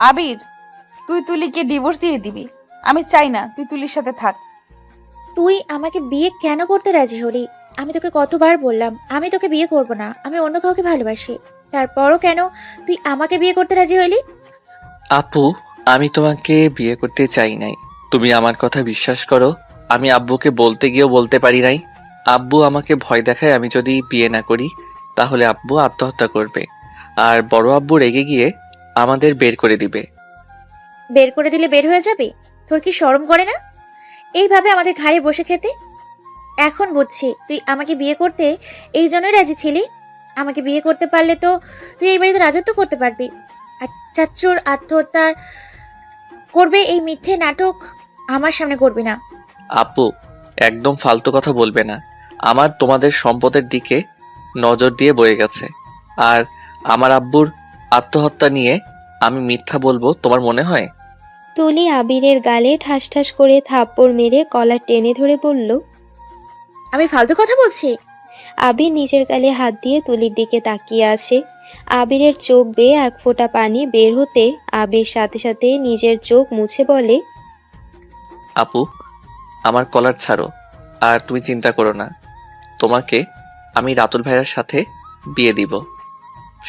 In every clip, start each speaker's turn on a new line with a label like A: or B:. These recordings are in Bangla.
A: আবির, তুই তুলিকে ডিভোর্স দিয়ে দিবি। আমি চাই না তুই তুলির সাথে থাক।
B: তুই আমাকে বিয়ে কেন করতে রাজি হলি? আমি তোকে কতবার বললাম আমি তোকে বিয়ে করব না, আমি অন্য কাউকে ভালোবাসি। তারপরও কেন তুই আমাকে বিয়ে করতে রাজি হলি?
C: আপু, আমি তোমাকে বিয়ে করতে চাই নাই। তুমি আমার কথা বিশ্বাস করো, আমি আব্বুকে বলতে গিয়েও বলতে পারি নাই। আব্বু আমাকে ভয় দেখায় আমি যদি বিয়ে না করি তাহলে আব্বু আত্মহত্যা করবে, আর বড় আব্বু রেগে গিয়ে আমাদের বের করে দিবে।
B: বের করে দিলে বের হয়ে যাবি? তোর কি শরম করে না এইভাবে আমাদের ঘাড়ে বসে খেতে? এখন বুঝছি তুই আমাকে বিয়ে করতে এই জন্যই রাজি ছিলি। আমাকে বিয়ে করতে পারলে তো তুই এই বাড়িতে রাজত্ব করতে পারবি। আর চাচ্চুর আত্মহত্যার করবে এই মিথ্যে নাটক আমার সামনে করবি না।
C: আপু, একদম ফালতু কথা বলবে না। আমার তোমাদের সম্পদের দিকে নজর দিয়ে বয়ে গেছে, আর আমার আব্বুর আত্মহত্যা নিয়ে আমি মিথ্যা বলবো তোমার মনে হয়?
D: তুলি আবিরের গালে ঠাস ঠাস করে থাপ্পড় মেরে কলার টেনে ধরে বলল।
B: আমি ফালতু কথা বলছি?
D: আবির নিজের গালে হাত দিয়ে তুলির দিকে তাকিয়ে আছে। আবিরের চোখ বেয়ে এক ফোঁটা পানি বের হতে আবির সাথে সাথে নিজের চোখ মুছে বলে।
C: আপু, আমার কলার ছাড়ো, আর তুমি চিন্তা করো না। তোমাকে আমি রাতুল ভাইয়ের সাথে বিয়ে দিব।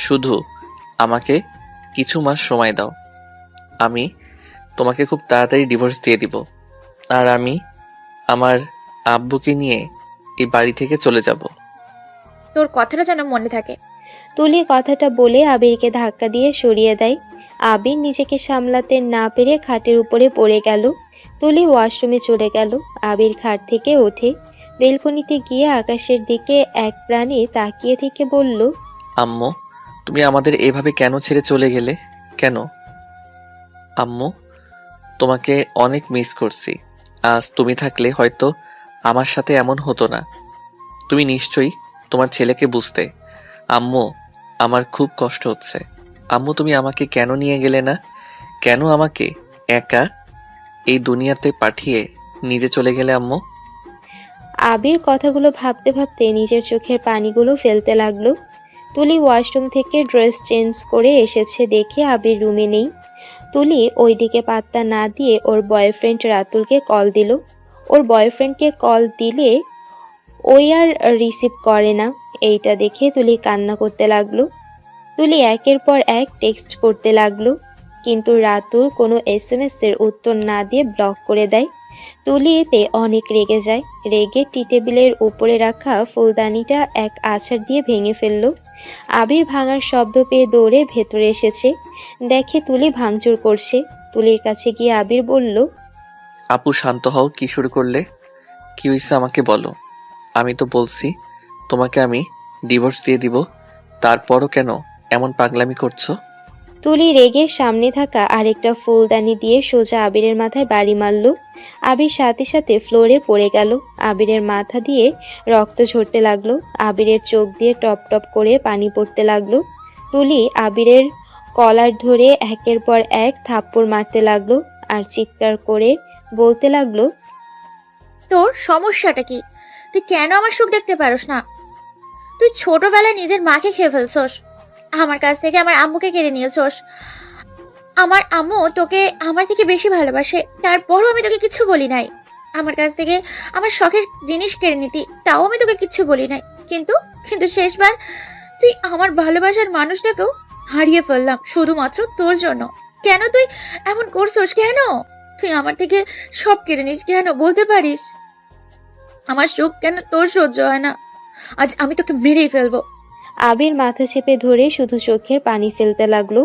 C: শুধু আমাকে কিছু মাস সময় দাও, আমি তোমাকে খুব তাড়াতাড়ি ডিভোর্স দিয়ে দিব, আর আমি আমার আব্বুকে নিয়ে এই বাড়ি থেকে চলে যাব।
B: তোর কথাটা যেন মনে থাকে।
D: তুলি কথাটা বলে আবিরকে ধাক্কা দিয়ে সরিয়ে দেয়। আবির নিজেকে সামলাতে না পেরে খাটের উপরে পড়ে গেল। তুলি ওয়াশরুমে চলে গেল। আবির খাট থেকে ওঠে, বেলকনিতে গিয়ে আকাশের দিকে এক প্রাণে তাকিয়ে থেকে বলল।
C: আম্মু, তুমি আমাদের এভাবে কেন ছেড়ে চলে গেলে? কেন? আম্মু, তোমাকে অনেক মিস করছি। আজ তুমি থাকলে হয়তো আমার সাথে এমন হতো না। তুমি নিশ্চয়ই তোমার ছেলেকে বুঝতে। আম্মু, আমার খুব কষ্ট হচ্ছে। আম্মু, তুমি আমাকে কেন নিয়ে গেলে না? কেন আমাকে একা এই দুনিয়াতে পাঠিয়ে নিজে চলে গেলে আম্মু?
D: আবির কথাগুলো ভাবতে ভাবতে নিজের চোখের পানিগুলো ফেলতে লাগলো। তুলি ওয়াশরুম থেকে ড্রেস চেঞ্জ করে এসেছে দেখে আবির রুমে নেই। তুলি ওইদিকে পাত্তা না দিয়ে ওর বয়ফ্রেন্ড রাতুলকে কল দিল। ওর বয়ফ্রেন্ডকে কল দিলে ওই আর রিসিভ করে না। এইটা দেখে তুলি কান্না করতে লাগলো। তুলি একের পর এক টেক্সট করতে লাগলো, কিন্তু রাতুল কোনো এসএমএস এর উত্তর না দিয়ে ব্লক করে দেয়। তুলি এতে অনেক রেগে যায়। রেগে টি টেবিলের উপরে রাখা ফুলদানিটা এক আছাড় দিয়ে ভেঙে ফেলল। আবির ভাঙার শব্দ পেয়ে দৌড়ে ভেতরে এসেছে, দেখে তুলি ভাঙচুর করছে। তুলির কাছে গিয়ে আবির বলল।
C: আপু, শান্ত হও। কি শুরু করলে? কি হয়েছে আমাকে বলো। আমি তো বলছি তোমাকে আমি ডিভোর্স দিয়ে দিব, তারপরও কেন এমন পাগলামি করছো?
D: তুলি রেগে সামনে থাকা আরেকটা ফুলদানি দিয়ে সোজা আবিরের মাথায় বাড়ি মারল। আবির সাথে সাথে ফ্লোরে পড়ে গেল। আবিরের মাথা দিয়ে রক্ত ঝরতে লাগলো। আবিরের চোখ দিয়ে টপ টপ করে পানি পড়তে লাগলো। তুলি আবিরের কলার ধরে একের পর এক থাপ্পড় মারতে লাগলো, আর চিৎকার করে বলতে লাগলো।
B: তোর সমস্যাটা কি? তুই কেন আমার সুখ দেখতে পারোস না? তুই ছোটবেলায় নিজের মাকে খেয়ে ফেলছস, আমার কাছ থেকে আমার আম্মুকে কেড়ে নিয়েছস। আমার আম্মু তোকে আমার থেকে বেশি ভালোবাসে, তারপরও আমি তোকে কিছু বলি নাই। আমার কাছ থেকে আমার শখের জিনিস কেড়ে নিতি, তাও আমি তোকে কিচ্ছু বলি নাই। কিন্তু কিন্তু শেষবার তুই আমার ভালোবাসার মানুষটাকেও হারিয়ে ফেললাম শুধুমাত্র তোর জন্য। কেন তুই এমন করছস? কেন তুই আমার থেকে সব কেড়ে নিস? কেন বলতে পারিস? আমার সুখ কেন তোর সহ্য হয় না? আজ আমি তোকে মেরেই ফেলবো।
D: আবির মাথা চেপে ধরে শুধু চোখের পানি ফেলতে লাগলো।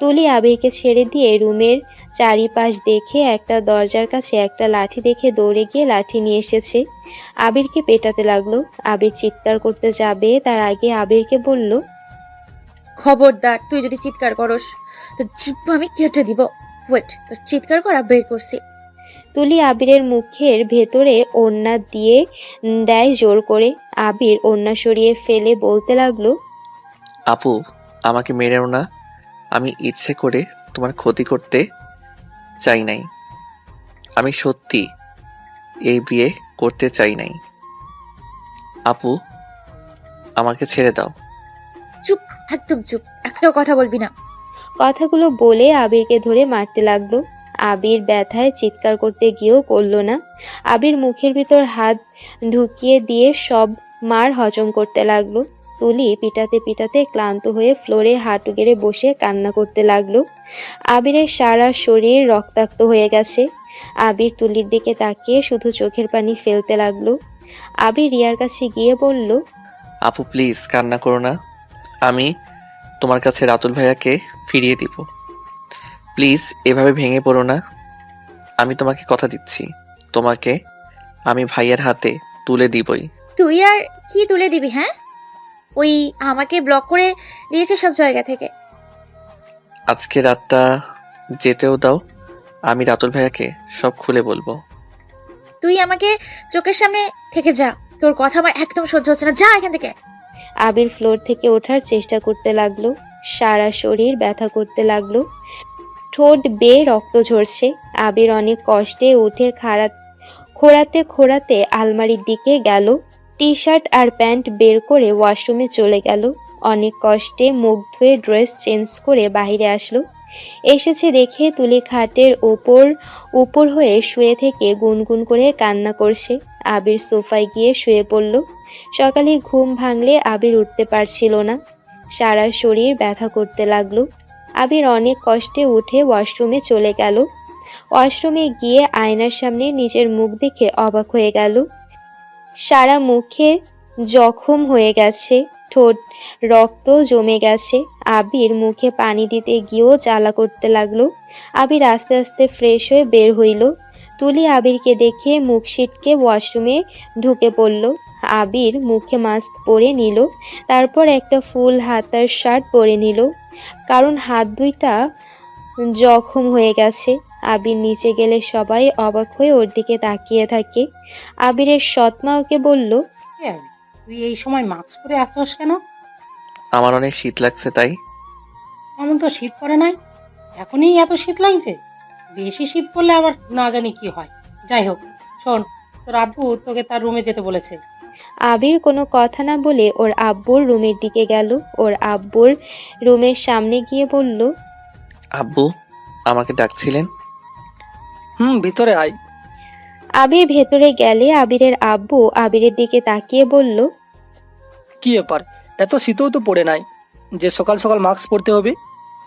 D: তুলি আবিরকে ছেড়ে দিয়ে রুমের চারিপাশ দেখে একটা দরজার কাছে একটা লাঠি দেখে দৌড়ে গিয়ে লাঠি নিয়ে এসেছে। আবিরকে পেটাতে লাগলো। আবির চিৎকার করতে যাবে তার আগে আবিরকে বলল।
B: খবরদার, তুই যদি চিৎকার করস তো জিহ্বা আমি কেটে দিব। ওয়েট, তোর চিৎকার করা বের করছি।
D: তুলি আবিরের মুখের ভেতরে ওড়না দিয়ে দেয় জোর করে। আবির ওড়না সরিয়ে ফেলে বলতে লাগলো।
C: আপু, আমাকে মেরেও না। আমি ইচ্ছে করে তোমার ক্ষতি করতে চাই নাই। আমি সত্যি এই বিয়ে করতে চাই নাই। আপু, আমাকে ছেড়ে দাও।
B: চুপ, একদম চুপ, একটাও কথা বলবি না।
D: কথাগুলো বলে আবিরকে ধরে মারতে লাগলো। আবির ব্যথায় চিৎকার করতে গিয়েও করল না। আবির মুখের ভিতর হাত ঢুকিয়ে দিয়ে সব মার হজম করতে লাগলো। তুলি পিটাতে পিটাতে ক্লান্ত হয়ে ফ্লোরে হাঁটু গেড়ে বসে কান্না করতে লাগলো। আবিরের সারা শরীর রক্তাক্ত হয়ে গেছে। আবির তুলির দিকে তাকিয়ে শুধু চোখের পানি ফেলতে লাগলো। আবির রিয়ার কাছে গিয়ে বলল,
C: আপু প্লিজ কান্না করো না। আমি তোমার কাছে রাতুল ভাইয়াকে ফিরিয়ে দিব। প্লিজ এভাবে ভেঙে পড়ো না। আমি তোমাকে কথা দিচ্ছি, তোমাকে আমি ভাইয়ার হাতে তুলে দিবই।
B: তুই আর কি তুলে দিবি? হ্যাঁ, ওই আমাকে ব্লক করে দিয়েছে সব জায়গা থেকে।
C: আজকে রাতটা যেতেও দাও, আমি রাতুল ভাইয়াকে সব খুলে বলবো।
B: তুই আমাকে চোখের সামনে থেকে যা, তোর কথা আমার একদম সহ্য হচ্ছে না, যা এখান থেকে।
D: আবির ফ্লোর থেকে ওঠার চেষ্টা করতে লাগলো। সারা শরীর ব্যথা করতে লাগলো। ঠোঁট বেয়ে রক্ত ঝরছে। আবির অনেক কষ্টে উঠে খোঁড়াতে খোঁড়াতে আলমারির দিকে গেল। টি শার্ট আর প্যান্ট বের করে ওয়াশরুমে চলে গেল। অনেক কষ্টে মুখ ধুয়ে ড্রেস চেঞ্জ করে বাইরে আসলো। এসেছে দেখে তুলি খাটের উপর হয়ে শুয়ে থেকে গুনগুন করে কান্না করছে। আবির সোফায় গিয়ে শুয়ে পড়ল। সকালে ঘুম ভাঙলে আবির উঠতে পারছিল না। সারা শরীর ব্যথা করতে লাগলো। আবির অনেক কষ্টে উঠে ওয়াশরুমে চলে গেল। ওয়াশরুমে গিয়ে আয়নার সামনে নিজের মুখ দেখে অবাক হয়ে গেল। সারা মুখে জখম হয়ে গেছে, ঠোঁট রক্ত জমে গেছে। আবির মুখে পানি দিতে গিয়েও জ্বালা করতে লাগলো। আবির আস্তে আস্তে ফ্রেশ হয়ে বের হইল। তুলি আবিরকে দেখে মুখ সিটকে ওয়াশরুমে ঢুকে পড়ল। আবির মুখে মাস্ক পরে নিল। তারপর একটা ফুল হাতার শার্ট পরে নিল, কারণ হাত দুইটা জখম হয়ে গেছে। আবির নিচে গেলে সবাই অবাক হয়ে ওর দিকে তাকিয়ে থাকে। আবিরের সৎমা ওকে বলল,
E: তুই এই সময় মাস্ক পরে আছস কেন?
C: আমার অনেক শীত লাগছে তাই।
E: এমন তো শীত পড়ে নাই, এখনই এত শীত লাগছে। বেশি শীত পড়লে আবার না জানি কি হয়। যাই হোক, শোন, তোর আব্বু তোকে তার রুমে যেতে বলেছে।
D: আবির কোনো কথা না বলে ওর আব্বুর রুমের দিকে গেল। ওর আব্বুর রুমের সামনে গিয়ে বলল,
C: আব্বু আমাকে ডাকছিলেন?
F: ভিতরে আয়।
D: আবির ভেতরে গেলে আবিরের আব্বু আবিরের দিকে তাকিয়ে বলল,
F: কি ব্যাপার, এত শীতও তো পড়ে নাই যে সকাল সকাল মাস্ক পরতে হবে।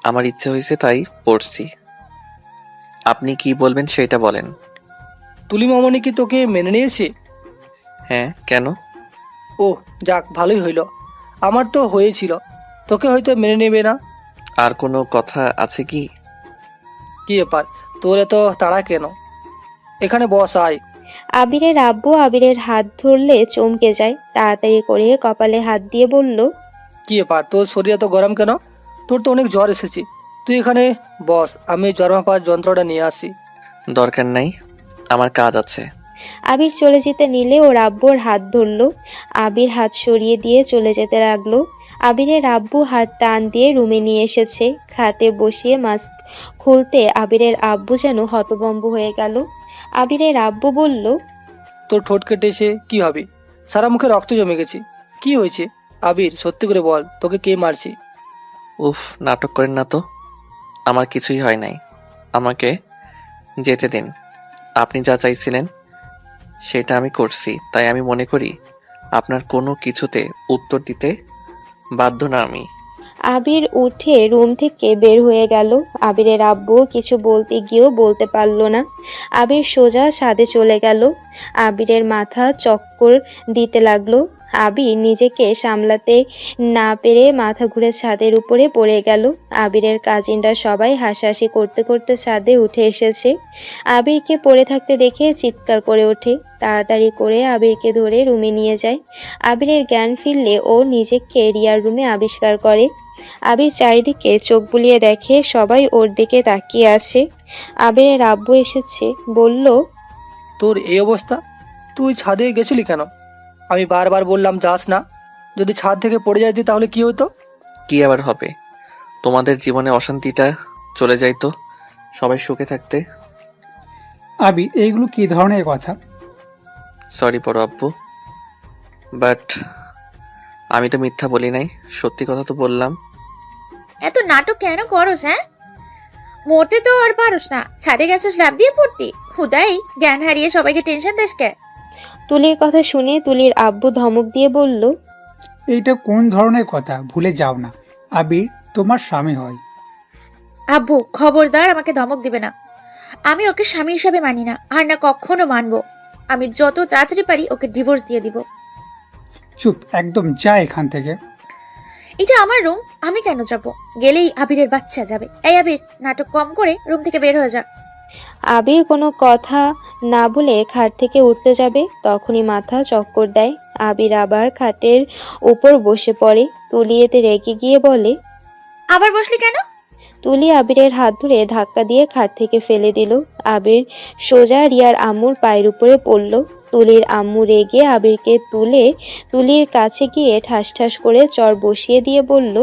C: আমার ইচ্ছে হয়েছে তাই পড়ছি। আপনি কি বলবেন সেটা বলেন।
F: তুলি মামনি কি তোকে মেনে নিয়েছে?
C: হ্যাঁ, কেন?
F: ও যাক, ভালোই হইল। আমার তো হয়েছিল, তোকে হয়তো মেনে নেবে না।
C: আর কোনো কথা আছে কি?
F: কি ব্যাপার, তোর এত তাড়া কেন? এখানে বস, আয়।
D: আবিরের আব্বু আবিরের হাত ধরলে চমকে যায়। তাড়াতাড়ি করে কপালে হাত দিয়ে বলল,
F: কি ব্যাপার, তোর শরীর এত গরম কেন? তোর তো অনেক জ্বর এসেছে। তুই এখানে বস, আমি জ্বর মাপার যন্ত্রটা নিয়ে আসি।
C: দরকার নাই, আমার কাজ আছে।
D: আবির চলে যেতে নিলে ওর আব্বুর হাত ধরল। আবির হাত সরিয়ে দিয়ে চলে যেতে লাগলো। আবিরের আব্বু হাত টান দিয়ে রুমে নিয়ে এসেছে। খাটে বসিয়ে মাস্ক খুলতে আবিরের আব্বু যেন হতভম্ব হয়ে গেল। আবিরের আব্বু বলল,
F: তোর ঠোঁট কেটেছে, কি হবে? সারা মুখে রক্ত জমে গেছে, কি হয়েছে? আবির, সত্যি করে বল, তোকে কে মারছে?
C: উফ, নাটক করেন না তো। আমার কিছুই হয় নাই, আমাকে যেতে দিন। আপনি যা চাইছিলেন সেটা আমি করছি, তাই আমি মনে করি আপনার কোনো কিছুতে উত্তর দিতে বাধ্য না আমি।
D: আবির উঠে রুম থেকে বের হয়ে গেল। আবিরের আব্বু কিছু বলতে গিয়েও বলতে পারল না। আবির সোজা ছাদে চলে গেল। আবিরের মাথা চক্কর দিতে লাগলো। আবির নিজেকে সামলাতে না পেরে মাথা ঘুরে ছাদের উপরে পড়ে গেল। আবিরের কাজিনরা সবাই হাসাহাসি করতে করতে ছাদে উঠে এসেছে। আবিরকে পড়ে থাকতে দেখে চিৎকার করে ওঠে। তাড়াতাড়ি করে আবিরকে ধরে রুমে নিয়ে যায়। আবিরের জ্ঞান ফিরলে ও নিজেকে রিয়ার রুমে আবিষ্কার করে। আবির চারিদিকে চোখ বুলিয়ে দেখে সবাই ওর দিকে তাকিয়ে আছে। আবিরের আব্বু এসেছে, বলল,
F: তোর এই অবস্থা, তুই ছাদে গেছিলি কেন? আমি বারবার বললাম যাস না। যদি ছাদ থেকে পড়ে যাইতি তাহলে কি হতো?
C: কি আবার হবে? তোমাদের জীবনে অশান্তিটা চলে যাইতো, সবাই সুখে থাকতে।
G: আবির, এইগুলো কি ধরনের কথা?
C: সরি বড় আব্বু, বাট আমি তো মিথ্যা বলি নাই, সত্যি কথা তো বললাম।
B: এত নাটক কেন করোস? হ্যাঁ, মরতে তো আর পারোস না, ছাদে গেছিস লাফ দিয়ে পড়তি। খুদাই জ্ঞান হারিয়ে সবাইকে টেনশন দিস কে?
D: তুলির কথা শুনে তুলির আব্বু ধমক দিয়ে বলল,
G: এইটা কোন ধরনের কথা? ভুলে যাও না, আবির তোমার স্বামী হয়।
B: আব্বু খবরদার আমাকে ধমক দিবে না। আমি ওকে স্বামী হিসাবে মানি না, আর না কখনো মানবো। আমি যত তাড়াতাড়ি পারি ওকে ডিভোর্স দিয়ে দিব।
G: চুপ একদম, যা এখান থেকে।
B: এটা আমার রুম, আমি কেন যাব? গেলেই আবিরের বাচ্চা যাবে। এই আবির, নাটক কম করে রুম থেকে বের হয়ে যা।
D: আবির কোনো কথা না বলে খাট থেকে উঠতে যাবে, তখনই মাথা চক্কর দেয়। আবির আবার খাটের উপর বসে পড়ে। তুলি এতে রেগে গিয়ে বলে,
B: আবার বসলি কেন?
D: তুলি আবিরের হাত ধরে ধাক্কা দিয়ে খাট থেকে ফেলে দিল। আবির সোজা রিয়ার আম্মুর পায়ের উপরে পড়ল। তুলির আম্মু রেগে আবিরকে তুলে তুলির কাছে গিয়ে ঠাস ঠাস করে চর বসিয়ে দিয়ে বলল,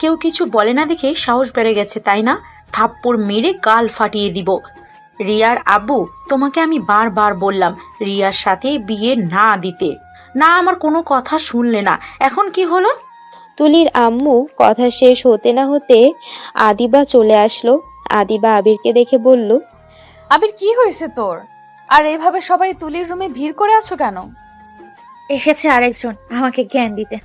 H: কেউ কিছু বলে না দেখে সাহস বেড়ে গেছে তাই না? থাপ্পড় মেরে গাল ফাটিয়ে দিব। রিয়ার আব্বু, তোমাকে আমি বারবার বললাম রিয়ার সাথে বিয়ে না দিতে, না আমার কোনো কথা শুনলে না। এখন কি হলো?
D: তুলির আম্মু কথা শেষ হতে না হতে আদিবা চলে আসলো। আদিবা আবিরকে দেখে বলল,
A: আবির কি হয়েছে তোর? আর এভাবে সবাই তুলির রুমে ভিড় করে আছো কেন?
B: এসেছে আরেকজন আমাকে জ্ঞান দিতে।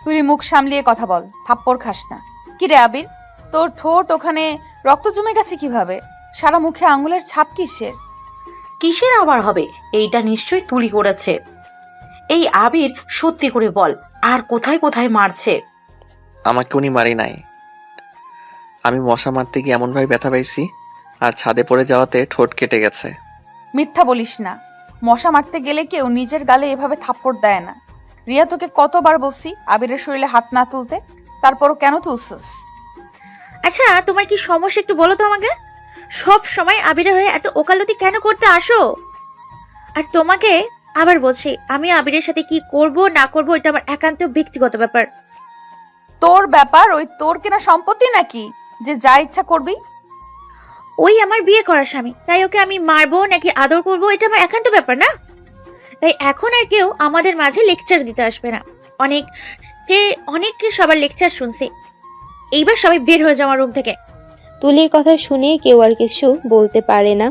A: তুই মুখ সামলিয়ে কথা বল, থাপ্পড় খাস না। কি রে আবির, তোর ঠোঁট ওখানে রক্ত জমে গেছে কিভাবে? সারা মুখে আঙুলের ছাপ কিসের?
H: কিসের আবার হবে? এইটা নিশ্চয়ই তুলি করেছে। এই আবির, সত্যি করে বল, আর কোথায় কোথায় মারছে?
C: আমাকে উনি মারি নাই। আমি মশা মারতে গিয়ে এমনভাবে ব্যথা পাইছি, আর ছাদে পড়ে যাওয়াতে ঠোঁট কেটে গেছে।
A: মিথ্যা বলিস না। মশা মারতে গেলে কেউ নিজের গালে এভাবে থাপ্পড় দেয় না। রিয়া তোকে কতবার বলছি আবিরের শরীরে হাত না তুলতে, তারপরও কেন তুলছস?
B: আচ্ছা, তোমার কি সমস্যা একটু বলো তো আমাকে। সব সময় আবিরের হয়ে এত ওকালতি কেন করতে আসো? আর তোমাকে আবার বলছি, আমি আবিরের সাথে কি করব না করব এটা আমার একান্ত ব্যক্তিগত ব্যাপার।
A: তোর ব্যাপার? ওই তোর কেনা সম্পত্তি নাকি যে যা ইচ্ছা করবি?
B: ওই আমার বিয়ে করা স্বামী, তাই ওকে আমি মারবো নাকি আদর করব এটা আমার একান্ত ব্যাপার না। তাই এখন আর কেউ আমাদের মাঝে লেকচার দিতে আসবে না। অনেককে সবার লেকচার শুনছি। এইবার সবাই বের হয়ে যাও আমার রুম থেকে।
D: তুলির কথা শুনে কেউ আর কিছু বলতে পারে না।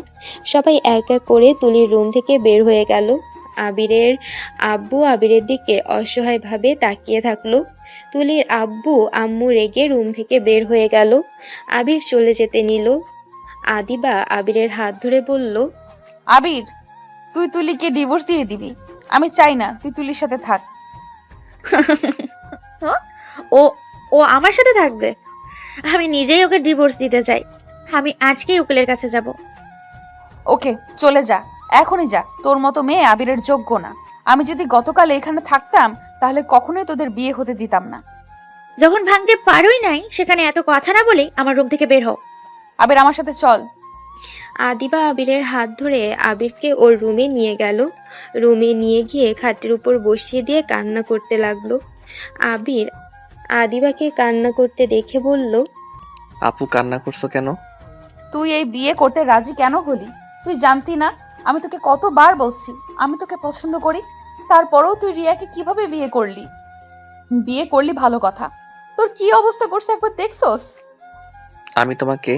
D: সবাই এক এক করে তুলির রুম থেকে বের হয়ে গেল। আবিরের আব্বু আবিরের দিকে অসহায়ভাবে তাকিয়ে থাকলো। তুলির আব্বু আম্মু রেগে রুম থেকে বের হয়ে গেল। আবির চলে যেতে নিল। আদিবা আবিরের হাত ধরে বলল,
A: আবির, তুই তুলিকে ডিভোর্স দিয়ে দিবি। আমি চাই না তুই তুলির সাথে থাক।
B: ও ও আমার সাথে থাকবে? আমি নিজেই ওকে ডিভোর্স দিতে চাই। আমি আজকেই উকিলের কাছে যাব।
A: ওকে, চলে যা, এখনই যা। তোর মতো মেয়ে আবিরের যোগ্য না। আমি যদি গতকাল এখানে থাকতাম তাহলে কখনোই তোদের বিয়ে হতে দিতাম না।
B: যখন ভাঙতে পারোই নাই, সেখানে এত কথা না বলেই আমার রুম থেকে বের হও।
A: আবির, আমার সাথে চল।
D: আদিবা আবিরের হাত ধরে আবিরকে ওর রুমে নিয়ে গেল। রুমে নিয়ে গিয়ে খাটের উপর বসিয়ে দিয়ে কান্না করতে লাগলো। আবির আদিবাকে কান্না করতে দেখে বলল,
C: আপু, কান্না করছো কেন?
A: তুই এই বিয়ে করতে রাজি কেন হলি? তুই জানতি না আমি তোকে কতবার বলছি আমি তোকে পছন্দ করি? তারপরেও তুই রিয়াকে কিভাবে বিয়ে করলি? বিয়ে করলি ভালো কথা, তোর কি অবস্থা করছে একবার দেখছস?
C: আমি তোমাকে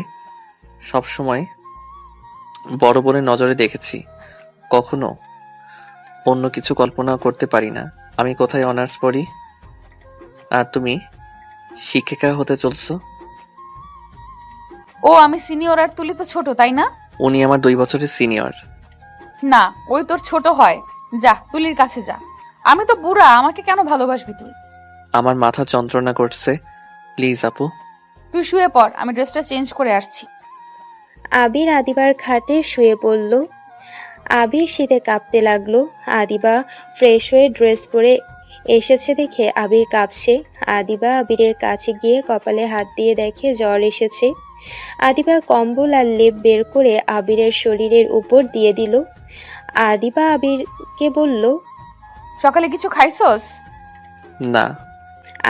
C: সব সময় বড় বোনের নজরে দেখেছি, কখনো অন্য কিছু কল্পনা করতে পারি না। আমি কোথায় অনার্স পড়ি, আর তুমি শিক্ষিকা হতে চলছো।
A: ও আমি সিনিয়র আর তুলি তো ছোট, তাই না?
C: উনি আমার 2 বছরের সিনিয়র।
A: না, ওই তোর ছোট হয়। যা তুলির কাছে যা। আমি তো বুড়া, আমাকে কেন ভালোবাসবি তুই?
C: আমার মাথা যন্ত্রণা করছে, প্লিজ আপু।
A: তুই শুয়ে পড়, আমি ড্রেসটা চেঞ্জ করে আসছি।
D: আবির আদিবার খাটে শুয়ে পড়ল। আবির শীতে কাঁপতে লাগলো। আদিবা ফ্রেশ হয়ে ড্রেস পরে এসেছে দেখে আবির কাঁপছে। আদিবা আবিরের কাছে গিয়ে কপালে হাত দিয়ে দেখে জ্বর এসেছে। আদিবা কম্বল আর লেপ বের করে আবিরের শরীরের উপর দিয়ে দিল। আদিবা আবিরকে বলল,
A: সকালে কিছু খাইছস?
C: না।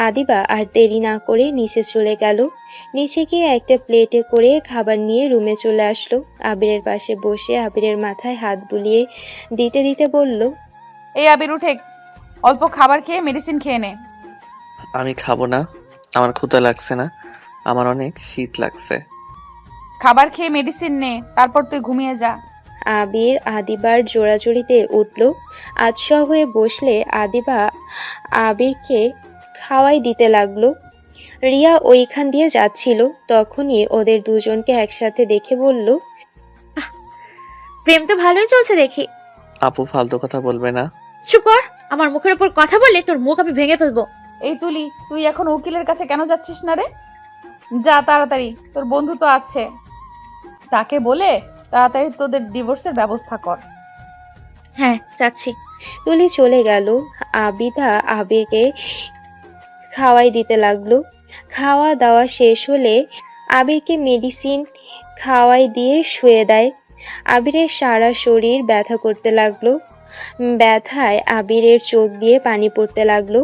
D: আদিবা আর দেরি না করে নিচে চলে গেল। নিচে গিয়ে একটা প্লেটে করে খাবার নিয়ে রুমে চলে আসলো। আবিরের পাশে বসে আবিরের মাথায় হাত বুলিয়ে দিতে দিতে বলল,
A: এই আবির, উঠে অল্প খাবার খেয়ে মেডিসিন খেয়ে নে।
C: আমি খাবো না, আমার ক্ষুধা লাগছে না, আমার অনেক শীত লাগছে।
A: খাবার খেয়ে মেডিসিন নে, তারপর তুই ঘুমিয়ে যা।
D: আবির আদিবার জোড়াজুড়িতে উঠল। আতশোয়া হয়ে বসলে আদিবা আবিরকে খাওয়াই দিতে লাগলো। রিয়া ওইখান দিয়ে যাচ্ছিল, তখনই ওদের দুজনকে একসাথে দেখে বলল,
B: প্রেম তো ভালোই চলছে দেখি।
C: আপু ফালতু কথা বলবে না।
B: চুপ কর, আমার মুখের উপর কথা বললে তোর মুখ আমি ভেঙে ফেলবো।
A: এই তুলি, তুই এখন উকিলের কাছে কেন যাচ্ছিস না রে? যা তাড়াতাড়ি, তোর বন্ধু তো আছে, তাকে বলে তাড়াতাড়ি তোদের ডিভোর্সের ব্যবস্থা কর।
B: হ্যাঁ যাচ্ছি।
D: তুলি চলে গেল। আবিদা আবিরকে খাওয়াই দিতে লাগলো। খাওয়া দাওয়া শেষ হলে আবিরকে মেডিসিন খাওয়াই দিয়ে শুয়ে দেয়। আবিরের সারা শরীর ব্যথা করতে লাগলো। ব্যথায় আবিরের চোখ দিয়ে পানি পড়তে লাগলো।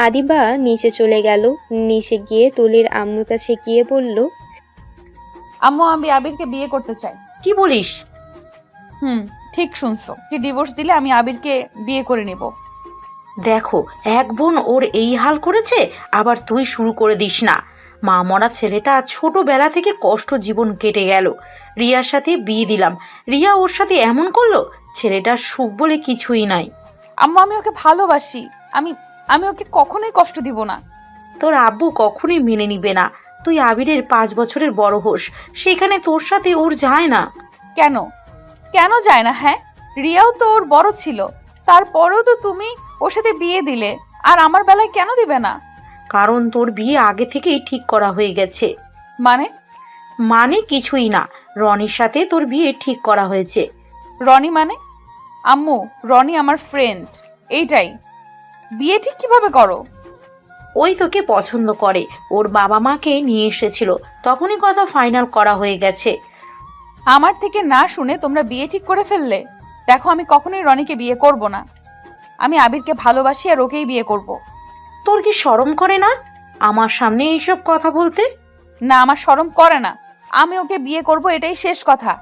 D: আদিবা নিচে চলে গেল। নিচে গিয়ে তুলির আম্মুর কাছে গিয়ে বলল,
A: আম্মু, আমি আবিরকে বিয়ে করতে চাই।
H: কি বলিস?
A: ঠিক শুনছো, কি ডিভোর্স দিলে আমি আবিরকে বিয়ে করে নেব।
H: দেখো, এক বোন ওর এই হাল করেছে, আবার তুই শুরু করে দিস না। মা মরা ছেলেটা ছোটবেলা থেকে কষ্ট জীবন কেটে গেল, রিয়ার সাথে বিয়ে দিলাম, রিয়া ওর সাথে এমন করলো। ছেলেটার সুখ বলে কিছুই নাই।
A: আম্মু, আমি ওকে ভালোবাসি, আমি আমি ওকে কখনোই কষ্ট দিব না।
H: তোর আব্বু কখনোই মেনে নিবে না। তুই আবিরের 5 বছরের বড় হোস, সেখানে তোর সাথে ওর যায় না।
A: কেন কেন যায় না? হ্যাঁ, রিয়াও তো ওর বড় ছিল, তারপরেও তো তুমি ওর সাথে বিয়ে দিলে, আর আমার বেলায় কেন দিবে না?
H: কারণ তোর বিয়ে আগে থেকেই ঠিক করা হয়ে গেছে।
A: মানে?
H: মানে কিছুই না, রনির সাথে তোর বিয়ে ঠিক করা হয়েছে।
A: রনি মানে? আম্মু, রনি আমার ফ্রেন্ড, এইটাই। বিয়ে ঠিক কিভাবে করো?
H: ওই তোকে পছন্দ করে, ওর বাবা মাকে নিয়ে এসেছিল, তখনই কথা ফাইনাল করা হয়ে গেছে।
A: আমার থেকে না শুনে তোমরা বিয়ে ঠিক করে ফেললে। দেখো, আমি কখনোই রনিকে বিয়ে করব না। আমি আবিরকে ভালোবাসি আর ওকেই বিয়ে করব।
H: তোর কি শরম করে না আমার সামনে এইসব কথা বলতে?
A: না, আমার শরম করে না। আমি ওকে বিয়ে করব, এটাই শেষ কথা।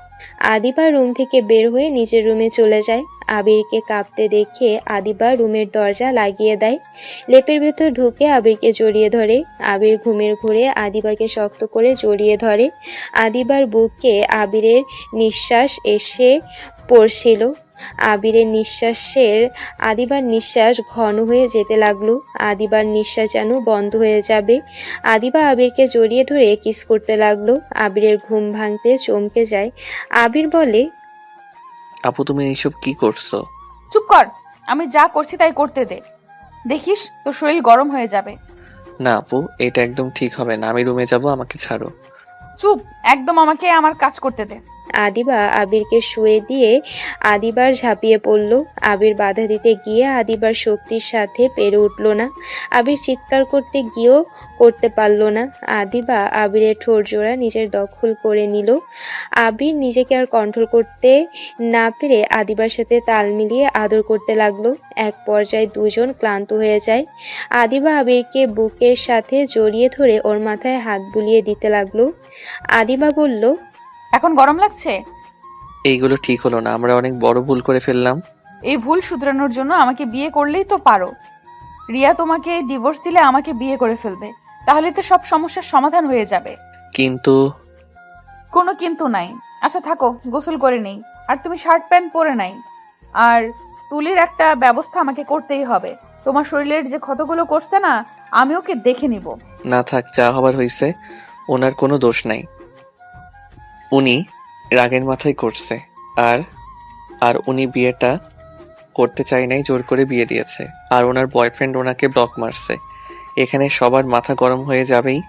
D: আদিবা রুম থেকে বের হয়ে নিজের রুমে চলে যায়। আবিরকে কাঁপতে দেখে আদিবা রুমের দরজা লাগিয়ে দেয়। লেপের ভেতর ঢুকে আবিরকে জড়িয়ে ধরে। আবির ঘুমের ঘোরে আদিবাকে শক্ত করে জড়িয়ে ধরে। আদিবার বুকে আবিরের নিঃশ্বাস এসে পড়ছিল। আদিবার নিঃশ্বাস ঘন হয়ে যেতে লাগলো। আদিবার নিঃশ্বাস যেন বন্ধ হয়ে যাবে। আদিবা আবিরকে জড়িয়ে ধরে কিস করতে লাগলো। আবিরের ঘুম ভাঙতে চমকে যায়। আবির বলে,
C: আপু তুমি এইসব কি করছো?
A: চুপ কর, আমি যা করছি তাই করতে দে। দেখিস তোর শরীর গরম হয়ে যাবে।
C: না আপু, এটা একদম ঠিক হবে না, আমি রুমে যাব, আমাকে ছাড়ো।
A: চুপ, একদম আমাকে আমার কাজ করতে দে।
D: আদিবা আবিরকে শুয়ে দিয়ে আদিবার ঝাঁপিয়ে পড়ল। আবির বাধা দিতে গিয়ে আদিবার শক্তির সাথে পেরে উঠল না। আবির চিৎকার করতে গিয়েও করতে পারল না। আদিবা আবিরের ঠোঁট জোড়া নিজের দখল করে নিল। আবির নিজেকে আর কন্ট্রোল করতে না পেরে আদিবার সাথে তাল মিলিয়ে আদর করতে লাগলো। এক পর্যায়ে দুজন ক্লান্ত হয়ে যায়। আদিবা আবিরকে বুকের সাথে জড়িয়ে ধরে ওর মাথায় হাত বুলিয়ে দিতে লাগলো। আদিবা বলল,
A: এখন গরম লাগছে?
C: এইগুলো ঠিক হলো না, আমরা অনেক বড় ভুল করে ফেললাম।
A: এই ভুল শুধরানোর জন্য আমাকে বিয়ে করলেই তো পারো। রিয়া তোমাকে ডিভোর্স দিলে আমাকে বিয়ে করে ফেলবে, তাহলে তো সব সমস্যার সমাধান হয়ে যাবে।
C: কিন্তু
A: কোনো কিন্তু নাই। আচ্ছা থাকো, গোসল করে নেই। আর তুমি শার্ট প্যান্ট পরে নাই। আর তুলির একটা ব্যবস্থা আমাকে করতেই হবে। তোমার শরীরের যে ক্ষতগুলো করছে না, আমি ওকে দেখে নিব।
C: না থাক, যা হবার হয়েছে, ওনার কোনো দোষ নাই। উনি রাগের মাথায় করছে। আর আর উনি বিয়েটা করতে চাই নাই, জোর করে বিয়ে দিয়েছে। আর ওনার বয়ফ্রেন্ড ওনাকে ব্লক মারছে। এখানে সবার মাথা গরম হয়ে যাবেই।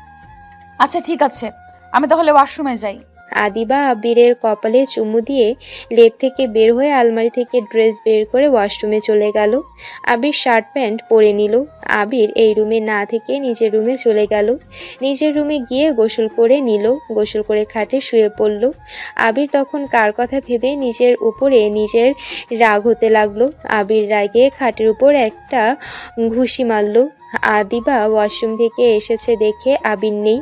A: আচ্ছা ঠিক আছে, আমি তাহলে ওয়াশরুমে যাই।
D: আদিবা আবিরের কপালে চুমু দিয়ে লেপ থেকে বের হয়ে আলমারি থেকে ড্রেস বের করে ওয়াশরুমে চলে গেল। আবির শার্ট প্যান্ট পরে নিল। আবির এই রুমে না থেকে নিজের রুমে চলে গেল। নিজের রুমে গিয়ে গোসল করে নিল। গোসল করে খাটে শুয়ে পড়ল। আবির তখন কার কথা ভেবে নিজের উপরে নিজের রাগ হতে লাগলো। আবির রাগে খাটের উপর একটা ঘুষি মারল। আদিবা ওয়াশরুম থেকে এসেছে দেখে আবির নেই।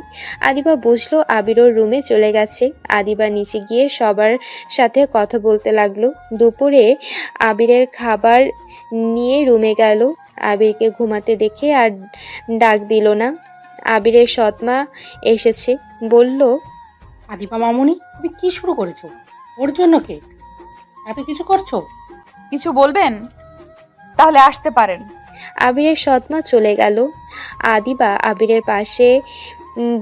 D: আদিবা বুঝলো আবির ওর রুমে চলে গেছে। আদিবা নিচে গিয়ে সবার সাথে কথা বলতে লাগলো। দুপুরে আবিরের খাবার নিয়ে রুমে গেল। আবিরকে ঘুমাতে দেখে আর ডাক দিল না। আবিরের সৎমা এসেছে, বলল,
E: আদিপা মামুনি, তুমি কি শুরু করেছো? ওর জন্য কে এত কিছু করছো?
A: কিছু বলবেন? তাহলে আসতে পারেন।
D: আবিরের সৎমা চলে গেল। আদিবা আবিরের পাশে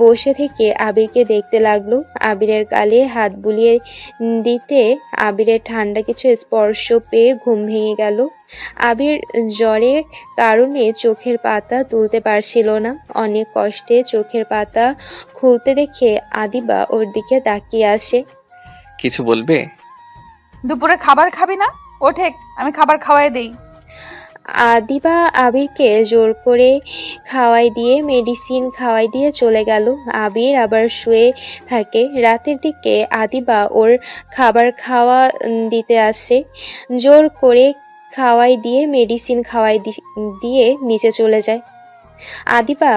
D: বসে থেকে আবিরকে দেখতে লাগলো। আবিরের গালে হাত বুলিয়ে দিতে আবিরের ঠান্ডা কিছু স্পর্শ পেয়ে ঘুম ভেঙে গেল। আবির জ্বরের কারণে চোখের পাতা তুলতে পারছিল না। অনেক কষ্টে চোখের পাতা খুলতে দেখে আদিবা ওর দিকে তাকিয়ে আসে।
C: কিছু বলবে?
A: দুপুরে খাবার খাবি না? ওঠে, আমি খাবার খাওয়াই দেই।
D: আদিবা আবিরকে জোর করে খাওয়াই দিয়ে মেডিসিন খাওয়াই দিয়ে চলে গেল। আবির আবার শুয়ে থাকে। রাতের দিকে আদিবা ওর খাবার খাওয়া দিতে আসে। জোর করে খাওয়াই দিয়ে মেডিসিন খাওয়াই দিয়ে নিচে চলে যায়। আদিবা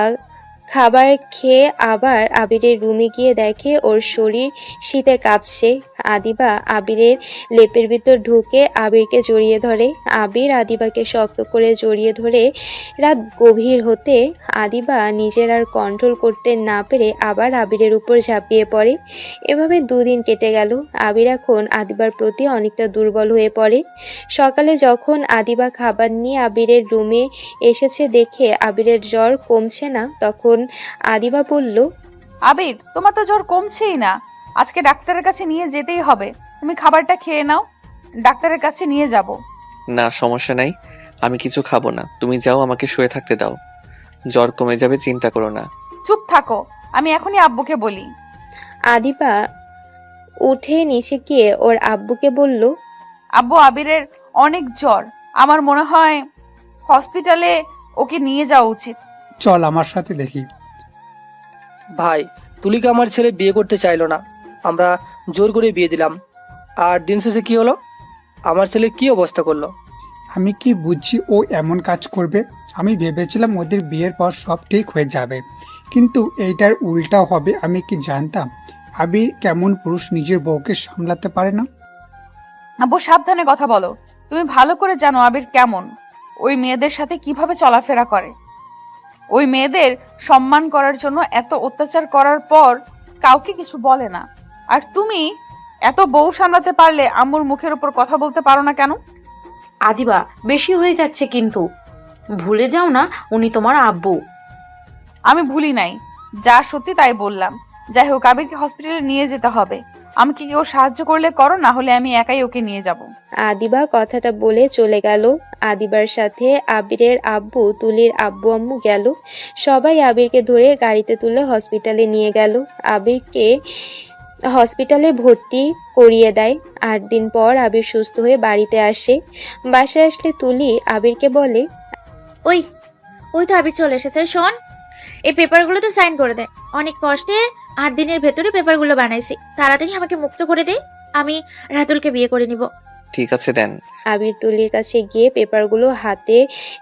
D: খাবার খেয়ে আবার আবিরের রুমে গিয়ে দেখে ওর শরীর শীতে কাঁপছে। আদিবা আবিরের লেপের ভিতর ঢুকে আবিরকে জড়িয়ে ধরে। আবির আদিবাকে শক্ত করে জড়িয়ে ধরে। রাত গভীর হতে আদিবা নিজের আর কন্ট্রোল করতে না পেরে আবার আবিরের উপর ঝাঁপিয়ে পড়ে। এভাবে দুদিন কেটে গেল। আবির এখন আদিবার প্রতি অনেকটা দুর্বল হয়ে পড়ে। সকালে যখন আদিবা খাবার নিয়ে আবিরের রুমে এসেছে দেখে আবিরের জ্বর কমছে না, তখন আদিবা বলল,
A: আবির, তোমার তো জ্বর কমছেই না। আজকে ডাক্তারের কাছে নিয়ে যেতেই হবে। তুমি খাবারটা খেয়ে নাও, ডাক্তারের কাছে নিয়ে যাব।
C: না, সমস্যা নাই, আমি কিছু খাবো না। তুমি যাও, আমাকে শুয়ে থাকতে দাও। জ্বর কমে যাবে, চিন্তা করো না।
A: চুপ থাকো, আমি এখনই আব্বুকে বলি।
D: আদিবা উঠে নিচে গিয়ে ওর আব্বুকে বলল,
A: আব্বু, আবিরের অনেক জ্বর। আমার মনে হয় হসপিটালে ওকে নিয়ে যাওয়া উচিত।
G: চল আমার সাথে দেখি।
F: ভাই, তুলিকে আমার ছেলে বিয়ে করতে চাইলো না, আমরা জোর করে বিয়ে দিলাম। আর দিন শেষে কী হলো? আমার ছেলে কী অবস্থা করলো?
G: আমি কি বুঝছি ও এমন কাজ করবে? আমি ভেবেছিলাম ওদের বিয়ের পর সব ঠিক হয়ে যাবে, কিন্তু এইটার উল্টা হবে আমি কি জানতাম? আবির কেমন পুরুষ নিজের বউকে সামলাতে পারে না।
A: আব্বু, সাবধানে কথা বলো। তুমি ভালো করে জানো আবির কেমন, ওই মেয়েদের সাথে কিভাবে চলাফেরা করে। ওই মেয়েদের সম্মান করার জন্য এত অত্যাচার করার পর কাউকে কিছু বলে না। আর তুমি এত বউ সামলাতে পারলে আম্মুর মুখের উপর কথা বলতে পারো না কেন?
H: আদিবা, বেশি হয়ে যাচ্ছে কিন্তু। ভুলে যাও না, উনি তোমার আব্বু।
A: আমি ভুলি নাই, যা সত্যি তাই বললাম। যাই হোক, আবিরকে হসপিটালে নিয়ে যেতে হবে। আমাকে কেউ সাহায্য করলে করো, না হলে আমি একাই ওকে নিয়ে যাব।
D: আদিবা কথাটা বলে চলে গেল। আদিবার সাথে আবিরের আব্বু, তুলির আব্বু আম্মু গেল। সবাই আবিরকে ধরে গাড়িতে তুলে হসপিটালে নিয়ে গেল। আবিরকে হসপিটালে ভর্তি করিয়ে দেয়। 8 দিন পর আবির সুস্থ হয়ে বাড়িতে আসে। বাসায় আসলে তুলি আবিরকে বলে,
B: ওই ওই তো আবির চলে এসেছে। শোন, এই পেপারগুলোতে সাইন করে দে। অনেক কষ্টে 8 দিনের ভেতরে পেপারগুলো বানাইছি। তাড়াতাড়ি আমাকে মুক্ত করে দে, আমি রাতুলকে বিয়ে করে নিব।
C: ঠিক আছে, দেন।
D: আবির তুলির কাছে গিয়ে পেপারগুলো হাতে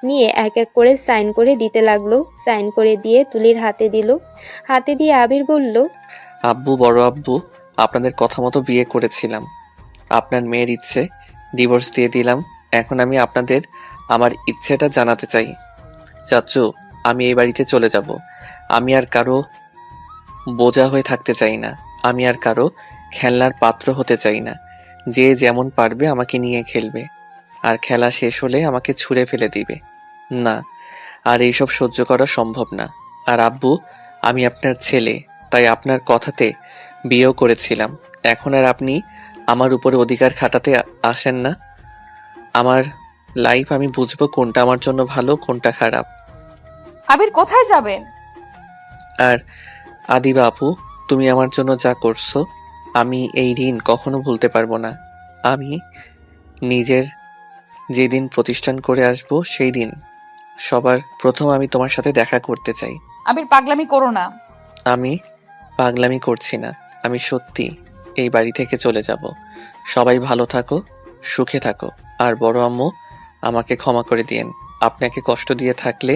D: নিয়ে এক এক করে সাইন করে দিতে লাগলো। সাইন করে দিয়ে তুলির হাতে দিল। হাতে দিয়ে আবির বলল,
C: আব্বু, বড় আব্বু, আপনাদের কথা মতো বিয়ে করেছিলাম। আপনার মেয়ের ইচ্ছে, ডিভোর্স দিয়ে দিলাম। এখন আমি আপনাদের আমার ইচ্ছেটা জানাতে চাই। চাচু, আমি এই বাড়িতে চলে যাব। আমি আর কারো বোঝা হয়ে থাকতে চাই না। আমি আর কারো খেলনার পাত্র হতে চাই না। যে যেমন পারবে আমাকে নিয়ে খেলবে, আর খেলা শেষ হলে আমাকে ছুঁড়ে ফেলে দিবে। না, আর এইসব সহ্য করা সম্ভব না। আর আব্বু, আমি আপনার ছেলে, তাই আপনার কথাতে বিয়েও করেছিলাম। এখন আর আপনি আমার উপরে অধিকার খাটাতে আসেন না। আমার লাইফ আমি বুঝবো কোনটা আমার জন্য ভালো, কোনটা খারাপ।
A: আবির, কোথায় যাবেন?
C: আর আদিবা আপু, তুমি আমার জন্য যা করছো, আমি এই ঋণ কখনো ভুলতে পারবো না। আমি নিজের যেদিন প্রতিষ্ঠান করে আসবো, সেই দিন সবার প্রথম আমি তোমার সাথে দেখা করতে চাই।
A: আবির, পাগলামি করো না।
C: আমি পাগলামি করছি না, আমি সত্যি এই বাড়ি থেকে চলে যাব। সবাই ভালো থাকো, সুখে থাকো। আর বড় আম্মু, আমাকে ক্ষমা করে দিয়েন। আপনাকে কষ্ট দিয়ে থাকলে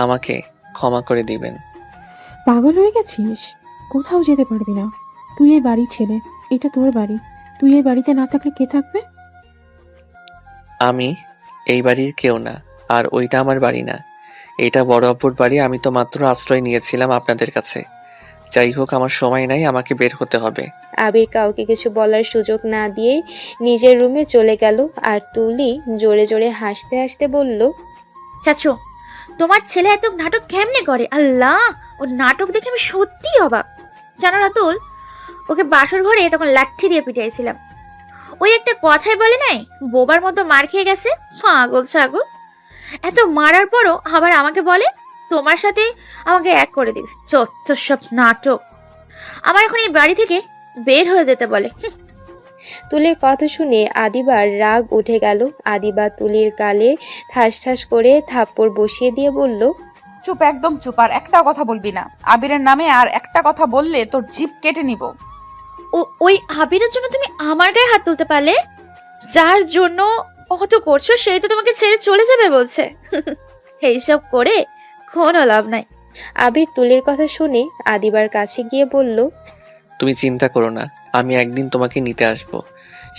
C: আমাকে ক্ষমা করে দিবেন।
I: পাগল হয়ে গেছিস? কোথাও যেতে পারবি না। তুই এই বাড়ির ছেলে, এটা তোর বাড়ি। তুই এই বাড়িতে না থাকলে কে থাকবে?
C: আমি এই বাড়ির কেউ না, আর ওইটা আমার বাড়ি না। এটা বড় আপুর বাড়ি, আমি তো মাত্র আশ্রয় নিয়েছিলাম আপনাদের কাছে। যাই হোক, আমার সময় নাই, আমাকে বের হতে হবে।
D: আবির কাউকে কিছু বলার সুযোগ না দিয়ে নিজের রুমে চলে গেল। আর তুলি জোরে জোরে হাসতে হাসতে বলল,
B: চাচু, তোমার ছেলে এত নাটক কেমনে করে? আল্লাহ, ওর নাটক দেখে আমি সত্যিই অবাক। জানো রাতুল, ওকে বাসর ঘরে তখন লাঠি দিয়ে পিটাইছিলাম। ওই একটা কথাই বলে নাই, বোবার মতো মার খেয়ে গেছে। পাগল ছাগল। এত মারার পরও আবার আমাকে বলে তোমার সাথে আমাকে এক করে দিবে। চত্ব সব নাটক। আমার এখন এই বাড়ি থেকে বের হয়ে যেতে বলে।
D: তুলির কথা শুনে আদিবার রাগ উঠে গেল। আদিবা তুলির গালে ঠাস ঠাস করে থাপ্পড় বসিয়ে দিয়ে বলল,
A: চুপ, একদম চুপ, আর একটা কথা বলবি না। আবিরের নামে আর একটা কথা বললে তোর জিভ কেটে নিব।
B: ওই আবিরের জন্য তুমি আমার গায়ে হাত তুলতে পারলে? যার জন্য অত করছো সেই তো তোমাকে ছেড়ে চলে যাবে বলছে। এইসব করে কোনো লাভ নাই।
D: আবির তুলির কথা শুনে আদিবার কাছে গিয়ে বলল,
C: তুমি চিন্তা করো না, আমি একদিন তোমাকে নিতে আসব।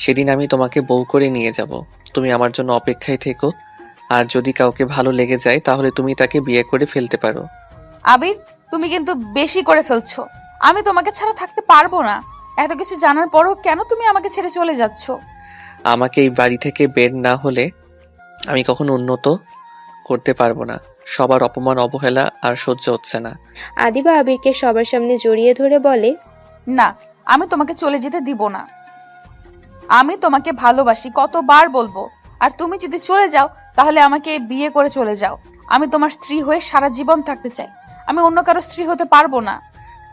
C: সেদিন আমি তোমাকে বউ করে নিয়ে যাব। তুমি আমার জন্য অপেক্ষায় থেকো। আর যদি কাউকে ভালো লেগে যায় তাহলে তুমি তাকে বিয়ে করে ফেলতে পারো।
A: আবির, তুমি কিন্তু বেশি করে ফেলছো। আমি তোমাকে ছাড়া থাকতে পারবো না। এত কিছু জানার পরও কেন তুমি আমাকে ছেড়ে চলে যাচ্ছ?
C: আমাকে এই বাড়ি থেকে বের না হলে আমি কখনো উন্নত করতে পারবো না। সবার অপমান অবহেলা আর সহ্য হচ্ছে না।
D: আদিবা আবিরকে সবার সামনে জড়িয়ে ধরে বলে,
A: না, আমি তোমাকে চলে যেতে দিব না। আমি তোমাকে ভালোবাসি, কতবার বলবো। আর তুমি যদি চলে যাও তাহলে আমাকে বিয়ে করে চলে যাও। আমি তোমার স্ত্রী হয়ে সারা জীবন থাকতে চাই। আমি অন্য কারো স্ত্রী হতে পারবো না।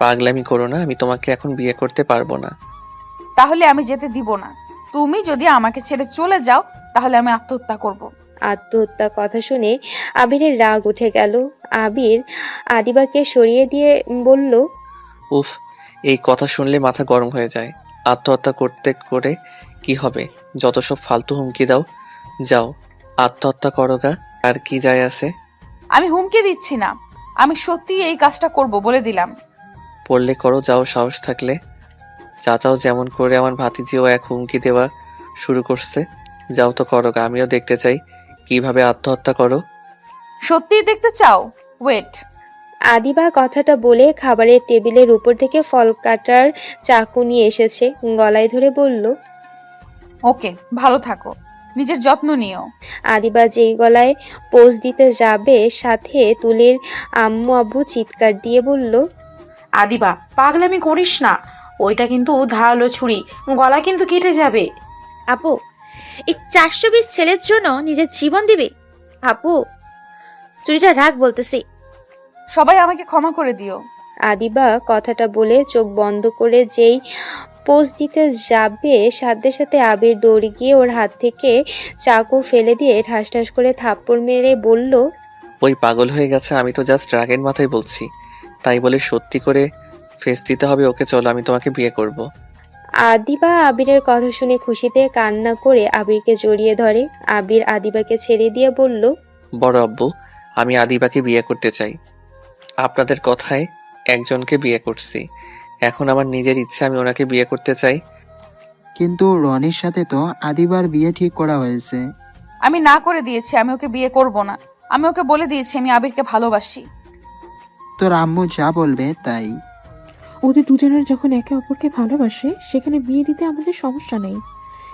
C: পাগলামি করো না, আমি তোমাকে এখন বিয়ে করতে পারবো না।
A: তাহলে আমি যেতে দিব না। তুমি যদি আমাকে ছেড়ে চলে যাও তাহলে আমি আত্মহত্যা করব।
D: আত্মহত্যা কথা শুনে আবিরের রাগ উঠে গেল। আবির আদিবাকে সরিয়ে দিয়ে বলল,
C: উফ, এই কথা শুনলে মাথা গরম হয়ে যায়। আত্মহত্যা করতে করে কি হবে? যত সব ফালতু হুমকি দাও। যাও আত্মহত্যা করো গা, আর কি যায় আসে।
A: আমি হুমকি দিচ্ছি না, আমি সত্যি এই কাজটা করব বলে দিলাম।
C: পড়লে করো, যাও সাহস থাকলে। চাচাও যেমন করে আমার ভাতিজিও এক হুমকি দেওয়া শুরু করছে। যাও তো করো গা, আমিও দেখতে চাই কিভাবে আত্মহত্যা করো।
A: সত্যিই দেখতে চাও? ওয়েট।
D: আদিবা কথাটা বলে খাবারের টেবিলের উপর থেকে ফল কাটার চাকু নিয়ে এসেছে, গলায় ধরে বলল,
A: ওকে, ভালো থাকো, নিজের যত্ন নিও।
D: আদিবা যেই গলায় পোজ দিতে যাবে সাথে তুলির আম্মু আব্বু চিৎকার দিয়ে বলল,
H: আদিবা, পাগলামি করিস না। ওইটা কিন্তু ধারালো ছুরি, গলা কিন্তু কেটে যাবে।
B: আপু, এই 420 ছেলের জন্য নিজের জীবন দিবে? আপু, চুরিটা রাখ বলতেছি।
A: সবাই আমাকে ক্ষমা করে দিও।
D: আদিবা কথাটা বলে চোখ বন্ধ করে যেই পোজ দিতে যাবে সাথে সাথে আবির দৌড়ে গিয়ে ওর হাত থেকে চাকু ফেলে দিয়ে ঠাস ঠাস করে থাপ্পড় মেরে বলল,
C: ওই পাগল হয়ে গেছে, আমি তো জাস্ট রাগের মাথায় বলছি। তাই বলে সত্যি করে ফেস দিতে হবে ওকে? চলো, আমি তোমাকে বিয়ে করব।
D: আদিবা আবিরের কথা শুনে খুশিতে কান্না করে আবিরকে জড়িয়ে ধরে। আবির আদিবাকে ছেড়ে দিয়ে বলল,
C: বড় আব্বু, আমি আদিবাকে বিয়ে করতে চাই। আপনাদের কথায় একজনকে বিয়ে করছি, এখন আমার নিজের ইচ্ছা আমি ওনাকে বিয়ে করতে চাই।
J: কিন্তু রনির সাথে তো আদিবার বিয়ে ঠিক করা হয়েছে।
A: আমি না করে দিয়েছি, আমি ওকে বিয়ে করব না। আমি ওকে বলে দিয়েছি আমি আবিরকে ভালোবাসি।
J: তোর আম্মু যা বলবে তাই।
I: ওদের দুজনের যখন একে অপরকে ভালোবাসে সেখানে বিয়ে দিতে আমাদের সমস্যা নেই।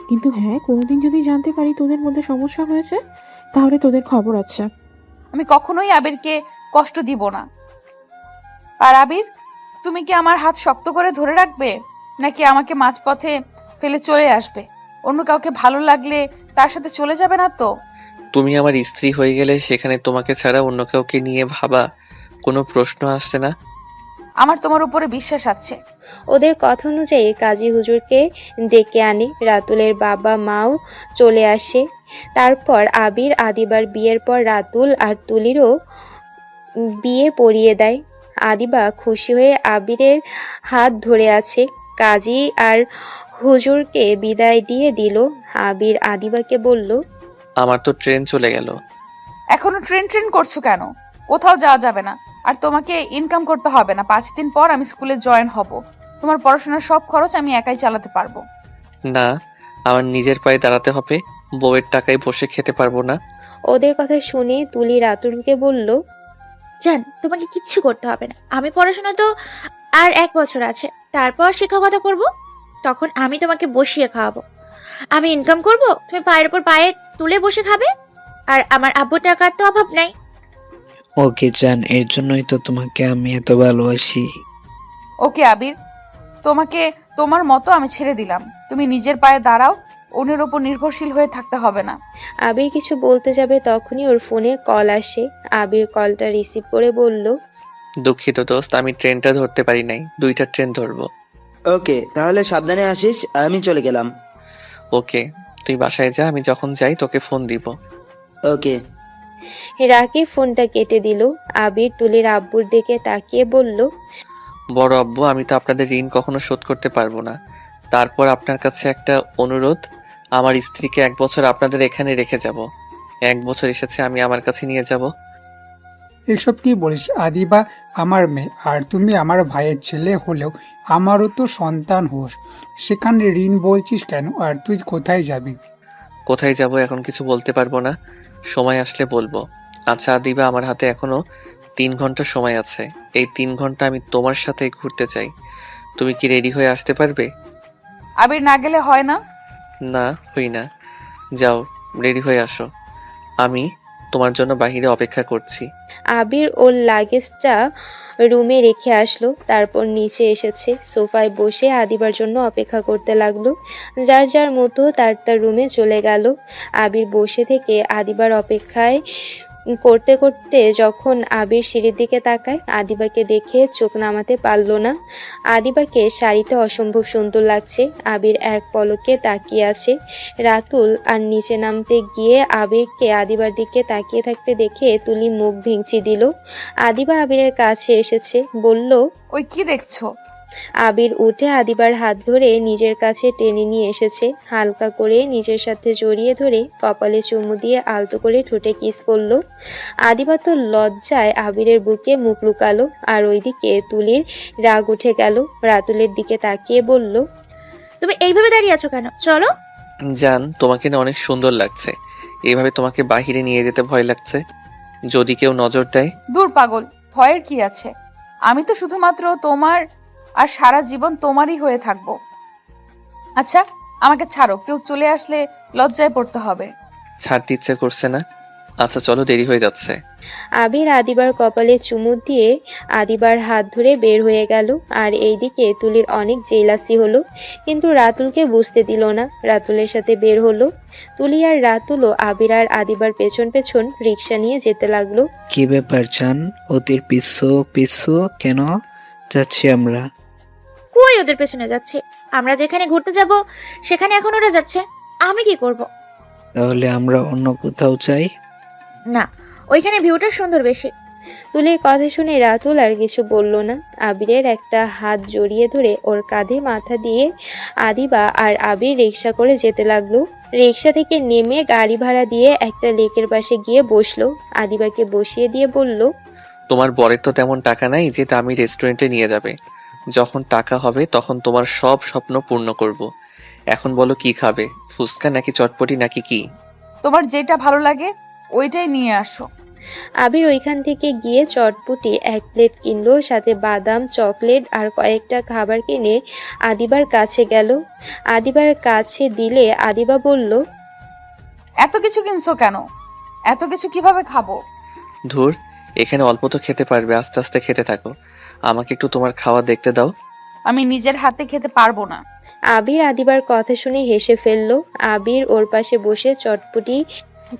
I: কিন্তু হ্যাঁ, কোনোদিন যদি জানতে পারি তোদের মধ্যে সমস্যা হয়েছে তাহলে তোদের খবর আছে।
A: আমি কখনোই আবিরকে কষ্ট দিব না। আর আবির, তুমি কি আমার হাত শক্ত করে ধরে রাখবে, নাকি আমাকে মাঝপথে ফেলে চলে আসবে? অন্য কাউকে ভালো লাগলে তার সাথে চলে যাবে না তো?
C: তুমি আমার স্ত্রী হয়ে গেলে সেখানে তোমাকে ছাড়া অন্য কাউকে নিয়ে ভাবা কোনো প্রশ্ন আসছে না।
A: আমার তোমার উপরে বিশ্বাস আছে।
D: ওদের কথা অনুযায়ী কাজী হুজুরকে ডেকে আনে। রাতুলের বাবা মাও চলে আসে। তারপর আবির আদিবার বিয়ের পর রাতুল আর তুলিরও বিয়ে পড়িয়ে দেয়। আদিবা খুশি হয়ে আবিরের হাত ধরে আছে। কাজী আর হুজুরকে বিদায় দিয়ে দিল। আবির আদিবাকে বলল,
C: আমার তো ট্রেন চলে গেল।
A: এখনো ট্রেন ট্রেন করছো কেন? কোথাও যাওয়া যাবে না। আর তোমাকে ইনকাম করতে হবে না। 5 দিন পর আমি স্কুলে জয়েন হব। তোমার পড়াশোনার সব খরচ আমি একাই চালাতে পারবো।
C: না, আমার নিজের পায়ে দাঁড়াতে হবে। বউয়ের টাকায় বসে খেতে পারবো না।
D: ওদের কথা শুনে তুলি রাতুলকে বলল,
B: জান, তোমাকে কিচ্ছু করতে হবে না। আমি পড়াশোনা তো আর 1 বছর আছে, তারপর শিক্ষকতা করব। তখন আমি তোমাকে বসিয়ে খাওয়াবো। আমি ইনকাম করব, তুমি পায়ের উপর পায়ে তুলে বসে খাবে। আর আমার আব্বু টাকার তো অভাব নাই।
J: ওকে জান, এর জন্যই তো তোমাকে আমি এত ভালোবাসি।
A: ওকে আবির, তোমাকে তোমার মতো আমি ছেড়ে দিলাম। তুমি নিজের পায়ে দাঁড়াও, অন্যের ওপর নির্ভরশীল হয়ে থাকতে হবে না।
D: আবির কিছু বলতে যাবে তখনই ওর ফোনে কল আসে। আবির কলটা রিসিভ করে বলল,
C: দুঃখিত দোস্ত, আমি ট্রেনটা ধরতে পারি নাই, 2টা ট্রেন ধরবো।
K: ওকে, তাহলে সাবধানে আসিস, আমি চলে গেলাম।
C: ওকে, তুই বাসায় যা, আমি যখন যাই তোকে ফোন দিব।
K: ওকে।
D: রাকিব ফোনটা কেটে দিল। আবির তুলির আব্বুর দিকে তাকিয়ে বলল,
C: বড় আব্বু, আমি তো আপনাদের ঋণ কখনো শোধ করতে পারবো না। তারপর আপনার কাছে একটা অনুরোধ, আমার স্ত্রীকে 1 বছর আপনাদের এখানে রেখে যাব। 1 বছর এসেছে, আমি আমার কাছে নিয়ে যাব।
G: এসব কি বলিস? আদিবা আমার মেয়ে, আর তুমি আমার ভাইয়ের ছেলে হলেও আমারও তো সন্তান হোস। সেখানে ঋণ বলছিস কেন? আর তুই কোথায় যাবি?
C: কোথায় যাব এখন কিছু বলতে পারবো না, সময় আসলে বলবো। আচ্ছা দিবা, আমার হাতে এখনো 3 ঘন্টা সময় আছে। এই 3 ঘন্টা আমি তোমার সাথে ঘুরতে চাই। তুমি কি রেডি হয়ে আসতে পারবে?
A: আবির, না গেলে হয় না?
C: না, হই না। যাও, রেডি হয়ে আসো, আমি তোমার জন্য বাহিরে অপেক্ষা করছি।
D: আবির ওর লাগেজটা রুমে রেখে আসলো। তারপর নিচে এসেছে, সোফায় বসে আদিবার জন্য অপেক্ষা করতে লাগলো। যার যার মতো তার তার রুমে চলে গেল। আবির বসে থেকে আদিবার অপেক্ষায় করতে করতে যখন আবির সিঁড়ির দিকে তাকায়, আদিবাকে দেখে চোখ নামাতে পারল না। আদিবাকে শাড়িতে অসম্ভব সুন্দর লাগছে। আবির এক পলকে তাকিয়ে আছে। রাতুল আর নিচে নামতে গিয়ে আবিরকে আদিবার দিকে তাকিয়ে থাকতে দেখে তুলি মুখ ভেঙচি দিল। আদিবা আবিরের কাছে এসেছে, বলল,
A: ওই কি দেখছো?
D: আবির উঠে আদিবার হাত ধরে নিজের কাছে টেনে নিয়ে এসেছে। হালকা করে নিজের সাথে জড়িয়ে ধরে কপালে চুমু দিয়ে আলতো করে ঠোঁটে কিস করলো। আদিবা তো লজ্জায় আবিরের বুকে মুখ লুকালো। আর ওইদিকে তুলির রাগ উঠে গেল। রাতুলের দিকে তাকিয়ে বলল,
B: তুমি এইভাবে দাঁড়িয়ে আছো কেন? চলো।
C: জান, তোমাকে না অনেক সুন্দর লাগছে। এইভাবে তোমাকে বাহিরে নিয়ে যেতে ভয় লাগছে, যদি কেউ নজর দেয়।
A: দূর পাগল, ভয়ের কি আছে? আমি তো শুধুমাত্র তোমার, আর সারা জীবন তোমারই হয়ে থাকবো। আচ্ছা, আমাকে ছাড়ো, কেউ চলে আসলে লজ্জায় পড়তে হবে।
C: ছাড়তে ইচ্ছে করছে না। আচ্ছা চলো, দেরি হয়ে যাচ্ছে।
D: আবির আদিবার কপালে চুমু দিয়ে আদিবার হাত ধরে বের হয়ে গেল। আর এইদিকে তুলির অনেক জেলাসি হলো, কিন্তু রাতুলকে বুঝতে দিল না। রাতুলের সাথে বের হলো। তুলি আর রাতুলও আবির আর আদিবার পেছন পেছন রিক্সা নিয়ে যেতে লাগলো।
J: কি ব্যাপার জান, ওদের পিছু পিছু কেন যাচ্ছি আমরা?
B: কই ওদের পেছনে যাচ্ছে? আমরা যেখানে ঘুরতে যাব সেখানে এখন ওরা যাচ্ছে, আমি কি করব?
J: তাহলে আমরা অন্য কোথাও চাই।
B: না, ওইখানে ভিউটা সুন্দর বেশি।
D: তুলির কথা শুনে রাতুল আর কিছু বলল না। আবিরের একটা হাত জড়িয়ে ধরে ওর কাঁধে মাথা দিয়ে আদিবা আর আবির রিক্সা করে যেতে লাগলো। রিক্সা থেকে নেমে গাড়ি ভাড়া দিয়ে একটা লেকের পাশে গিয়ে বসলো। আদিবাকে বসিয়ে দিয়ে বলল,
C: তোমার বরের তো তেমন টাকা নাই যে দামি রেস্টুরেন্টে নিয়ে যাবে। যখন টাকা হবে তখন তোমার সব স্বপ্ন পূর্ণ করব। এখন বলো কি খাবে, ফুচকা নাকি চটপটি নাকি কি?
A: তোমার যেটা ভালো লাগে ওইটাই নিয়ে আসো।
D: আবির ওইখান থেকে গিয়ে চটপটি 1 প্লেট কিনলো, সাথে বাদাম, চকলেট আর কয়েকটা খাবার কিনে আদিবার কাছে গেল। আদিবার কাছে দিলে আদিবা বলল,
A: এত কিছু কিনছো কেন? এত কিছু কিভাবে খাবো?
C: ধুর, এখানে অল্প তো খেতে পারবে, আস্তে আস্তে খেতে থাকো। আমাকে একটু তোমার খাওয়া দেখতে দাও।
A: আমি নিজের হাতে খেতে পারবো না।
D: আবির আদিবার কথা শুনে হেসে ফেলল। আবির ওর পাশে বসে চটপটি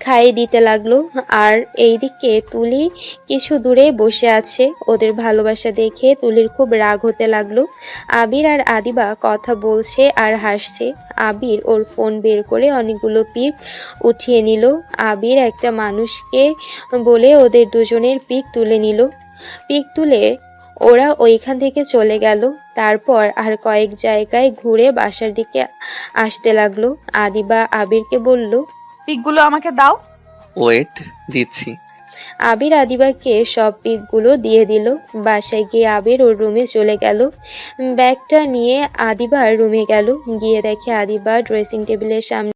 D: খাইয়ে দিতে লাগলো। আর এইদিকে তুলি কিছু দূরে বসে আছে। ওদের ভালোবাসা দেখে তুলির খুব রাগ হতে লাগলো। আবির আর আদিবা কথা বলছে আর হাসছে। আবির ওর ফোন বের করে অনেকগুলো পিক উঠিয়ে নিল। আবির একটা মানুষকে বলে ওদের দুজনের পিক তুলে নিল। পিক তুলে ওরা ওইখান থেকে চলে গেল। তারপর আর কয়েক জায়গায় ঘুরে বাসার দিকে আসতে লাগলো। আদিবা আবিরকে বলল,
A: পিকগুলো আমাকে দাও।
C: ওয়েট, দিচ্ছি।
D: আবির আদিবাকে সব পিকগুলো দিয়ে দিল। বাসায় গিয়ে আবির ওর রুমে চলে গেল। ব্যাগটা নিয়ে আদিবার রুমে গেল। গিয়ে দেখে আদিবা ড্রেসিং টেবিলের সামনে